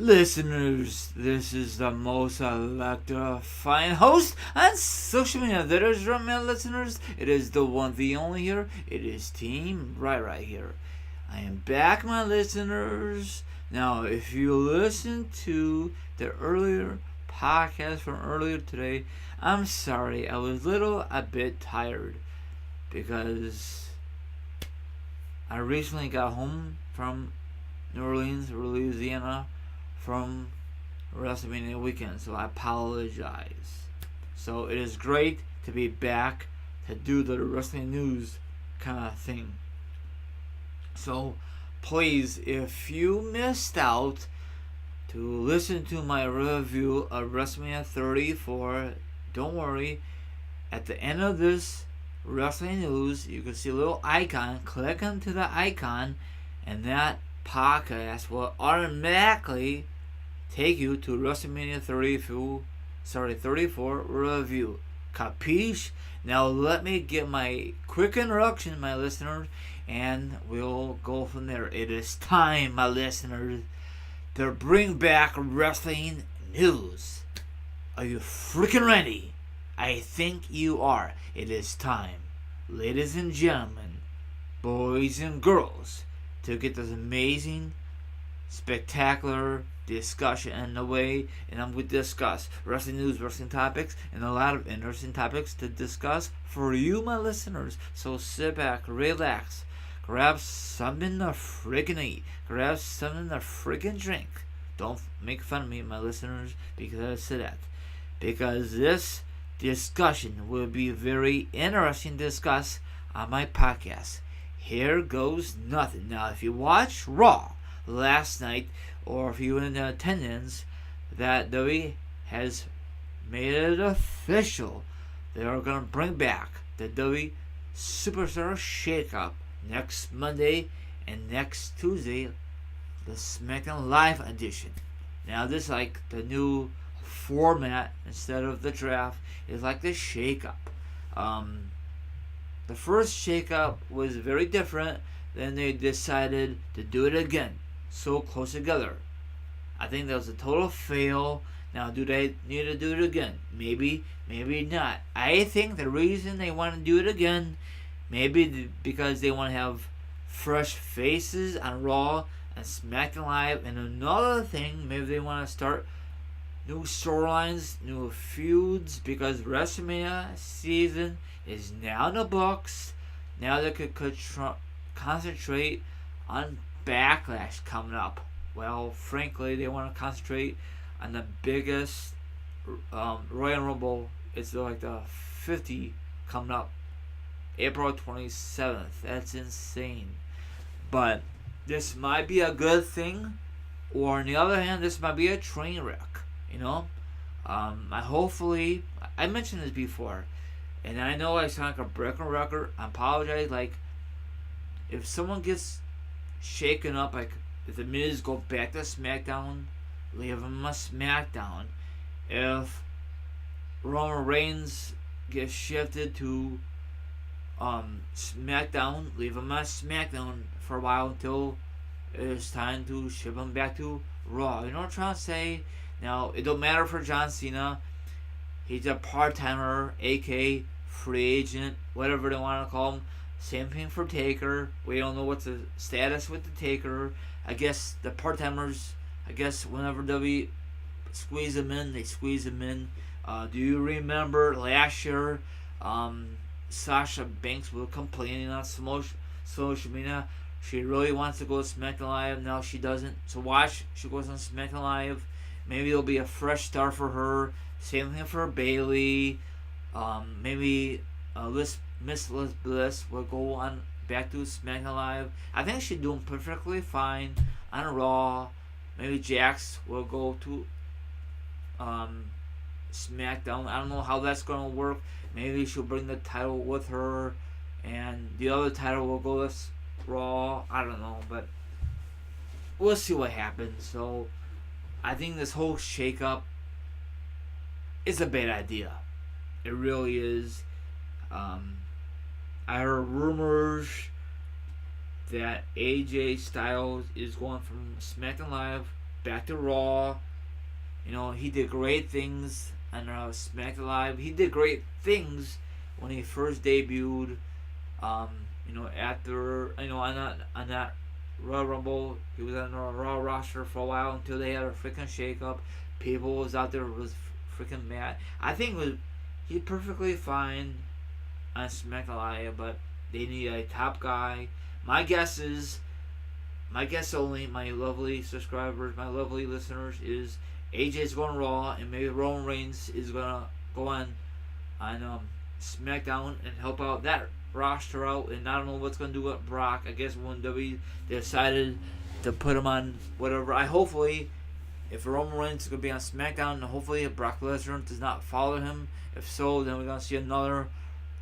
Listeners, this is the most electrifying host on social media. That is right, my listeners. It is the one, the only here. It is Team right here. I am back, my listeners. Now, if you listen to the earlier podcast from earlier today, I'm sorry. I was a bit tired because I recently got home from New Orleans, Louisiana, from WrestleMania weekend, so I apologize. So it is great to be back to do the wrestling news kind of thing. So please, if you missed out to listen to my review of WrestleMania 34, don't worry. At the end of this wrestling news, you can see a little icon. Click onto the icon, and that podcast will automatically take you to WrestleMania 34 review. Capiche? Now let me get my quick introduction, my listeners, and we'll go from there. It is time, my listeners, to bring back wrestling news. Are you freaking ready? I think you are. It is time, ladies and gentlemen, boys and girls, to get this amazing, spectacular discussion underway, and I'm going to discuss wrestling news, wrestling topics, and a lot of interesting topics to discuss for you, my listeners. So sit back, relax, grab something to freaking eat, grab something to freaking drink. Don't make fun of me, my listeners, because I said that. Because this discussion will be very interesting to discuss on my podcast. Here goes nothing. Now, if you watched Raw last night, or if you were in attendance, that WWE has made it official. They are going to bring back the WWE Superstar Shake-up next Monday and next Tuesday, the SmackDown Live edition. Now, this is like the new format instead of the draft. It's like the Shake-up. The first Shake-up was very different. Then they decided to do it again, so close together. I think that was a total fail. Now, do they need to do it again? Maybe, maybe not. I think the reason they want to do it again, maybe because they want to have fresh faces on Raw and SmackDown Live. And another thing, maybe they want to start new storylines, new feuds, because WrestleMania season is now in the books. Now they could concentrate on Backlash coming up. Well, frankly, they want to concentrate on the biggest Royal Rumble. It's like the 50 coming up, April 27th. That's insane. But this might be a good thing, or on the other hand, this might be a train wreck. You know, I mentioned this before, and I know I sound like a broken record. I apologize. Like, if someone gets shaken up, like if the Miz go back to SmackDown, leave him a SmackDown. If Roman Reigns gets shifted to SmackDown, leave him a SmackDown for a while until it's time to ship him back to Raw. You know what I'm trying to say? Now, it don't matter for John Cena. He's a part-timer, aka free agent, whatever they want to call him. Same thing for Taker. We don't know what's the status with the Taker. I guess the part-timers, whenever WWE squeeze them in, they squeeze them in. Do you remember last year, Sasha Banks was complaining on social media. She really wants to go to SmackDown Live. Now she doesn't. So watch. She goes on SmackDown Live. Maybe it'll be a fresh start for her. Same thing for Bayley. Maybe Miss Liz Bliss will go on back to SmackDown Live. I think she's doing perfectly fine on Raw. Maybe Jax will go to SmackDown. I don't know how that's going to work. Maybe she'll bring the title with her, and the other title will go to Raw. I don't know, but we'll see what happens. So I think this whole shake-up is a bad idea. It really is. I heard rumors that AJ Styles is going from SmackDown Live back to Raw. You know, he did great things on SmackDown Live. He did great things when he first debuted. You know, after on that Royal Rumble, he was on the Raw roster for a while until they had a freaking shake-up. People was out there was freaking mad. I think he's perfectly fine on SmackDown Live, but they need a top guy. My guess only, my lovely subscribers, my lovely listeners, is AJ's going Raw, and maybe Roman Reigns is gonna go on SmackDown and help out that roster out. And I don't know what's gonna do with Brock. I guess when WWE decided to put him on whatever, hopefully if Roman Reigns is gonna be on SmackDown, hopefully Brock Lesnar does not follow him. If so, then we're gonna see another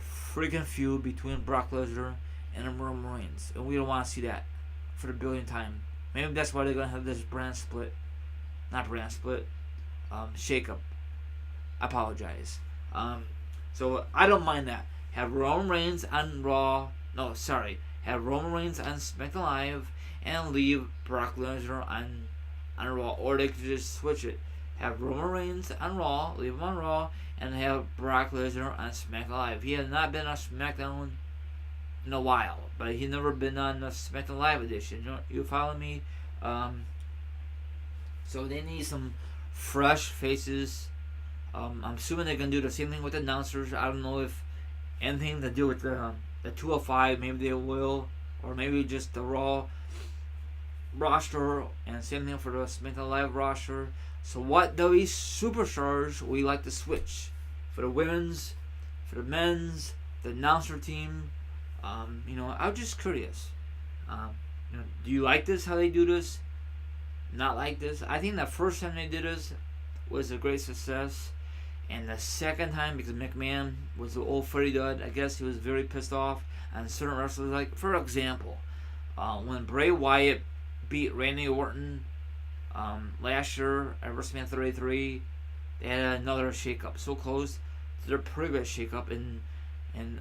freaking feud between Brock Lesnar and Roman Reigns, and we don't want to see that for the billionth time. Maybe that's why they're gonna have this shake-up. I apologize. So I don't mind that. Have Roman Reigns on Raw. No, sorry. Have Roman Reigns on SmackDown Live and leave Brock Lesnar on Raw, or they could just switch it. Have Roman Reigns on Raw, leave him on Raw, and have Brock Lesnar on SmackDown Live. He has not been on SmackDown in a while, but he's never been on the SmackDown Live edition. You follow me? So they need some fresh faces. I'm assuming they're gonna do the same thing with the announcers. I don't know if anything to do with the 205. Maybe they will, or maybe just the Raw roster, and same thing for the SmackDown Live roster. So what WWE superstars we like to switch for the women's, for the men's, the announcer team? I'm just curious. Do you like this? How they do this? Not like this. I think the first time they did this was a great success, and the second time, because McMahon was the old Freddy Dud, I guess he was very pissed off on certain wrestlers. Like for example, when Bray Wyatt beat Randy Orton last year at WrestleMania 33, they had another shake-up, so close to their previous shake-up, and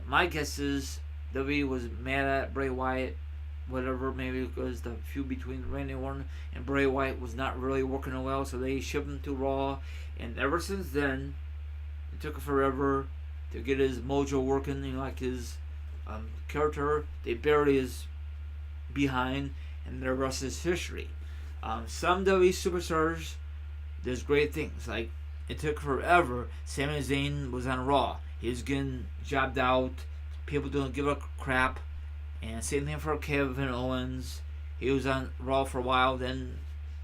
my guess is WWE was mad at Bray Wyatt, whatever, maybe because the feud between Randy Orton and Bray Wyatt was not really working well, so they shipped him to Raw, and ever since then, it took forever to get his mojo working, like his character. They buried his behind, and the rest is history. Some WWE superstars, there's great things, like it took forever. Sami Zayn was on Raw. He was getting jobbed out. People don't give a crap. And same thing for Kevin Owens. He was on Raw for a while. Then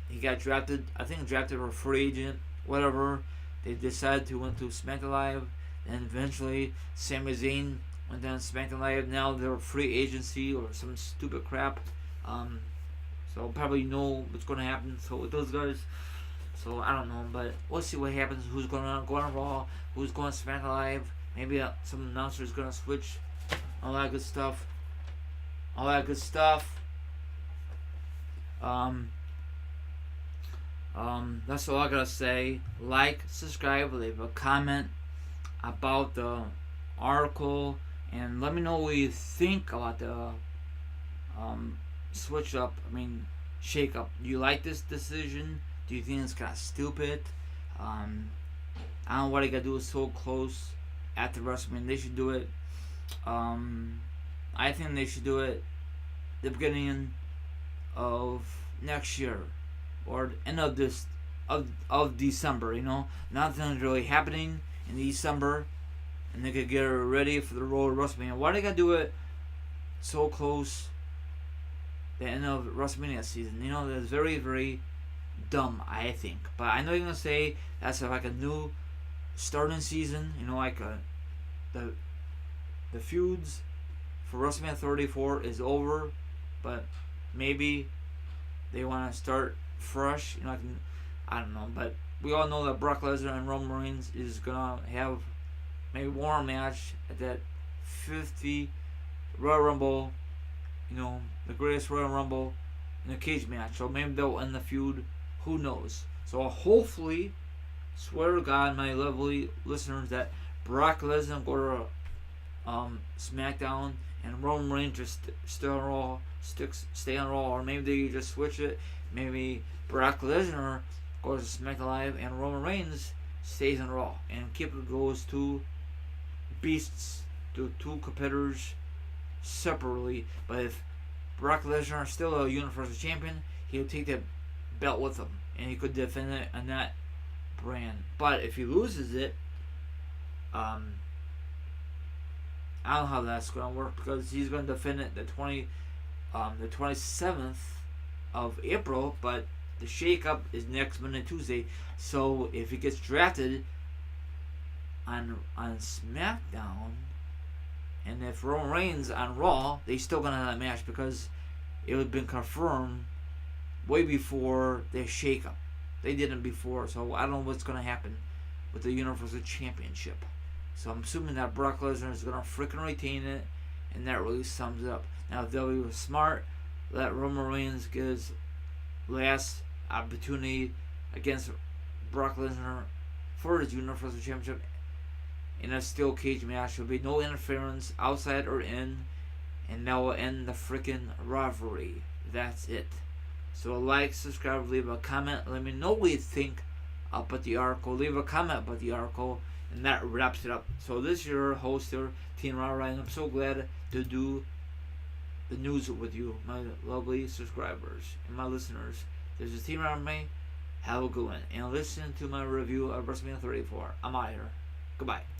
he got drafted. I think drafted for a free agent. Whatever. They decided to went to SmackDown Live. And eventually Sami Zayn went down SmackDown Live. Now they're free agency or some stupid crap. So probably know what's going to happen. So with those guys. So I don't know, but we'll see what happens. Who's going to go on Raw? Who's going to SmackDown Live? Maybe some announcer is going to switch. All that good stuff. That's all I gotta say. Like, subscribe, leave a comment about the article, and let me know what you think about the shake up. Do you like this decision? Do you think it's kind of stupid? I don't know what I gotta do so close after WrestleMania. They should do it. I think they should do it the beginning of next year or end of this of December. Nothing's really happening in December, and they could get ready for the road to WrestleMania. Why they gotta do it so close the end of WrestleMania season? That's very, very dumb, I think. But I know you're gonna say that's like a new starting season. Like the feuds for WrestleMania 34 is over, but maybe they want to start fresh. I don't know, but we all know that Brock Lesnar and Roman Reigns is gonna have maybe one match at that 50 Royal Rumble. The greatest Royal Rumble in a cage match. So maybe they'll end the feud. Who knows? So hopefully, swear to God, my lovely listeners, that Brock Lesnar go to SmackDown and Roman Reigns just stay on Raw, or maybe they just switch it. maybe Brock Lesnar goes to SmackDown Live and Roman Reigns stays in Raw, and Keeper goes to beasts, to two competitors separately. But if Brock Lesnar is still a Universal Champion, he'll take that belt with him, and he could defend it on that brand. But if he loses it, I don't know how that's going to work, because he's going to defend it the 27th of April, but the Shake-up is next Monday, Tuesday. So if he gets drafted on SmackDown, and if Roman Reigns on Raw, they still gonna have that match, because it had been confirmed way before the Shake-up. They did it before, so I don't know what's gonna happen with the Universal Championship. So I'm assuming that Brock Lesnar is gonna freaking retain it, and that really sums it up. Now if WWE was smart, let Roman Reigns get his last opportunity against Brock Lesnar for his Universal Championship in a steel cage match. There'll be no interference outside or in, and that will end the freaking rivalry. That's it. So like, subscribe, leave a comment. Let me know what you think about the article. Leave a comment about the article, and that wraps it up. So this is your host here, Teen Ryan. I'm so glad to do the news with you, my lovely subscribers and my listeners. This is Teen Ryan. Have a good one, and listen to my review of WrestleMania 34. I'm out here. Goodbye.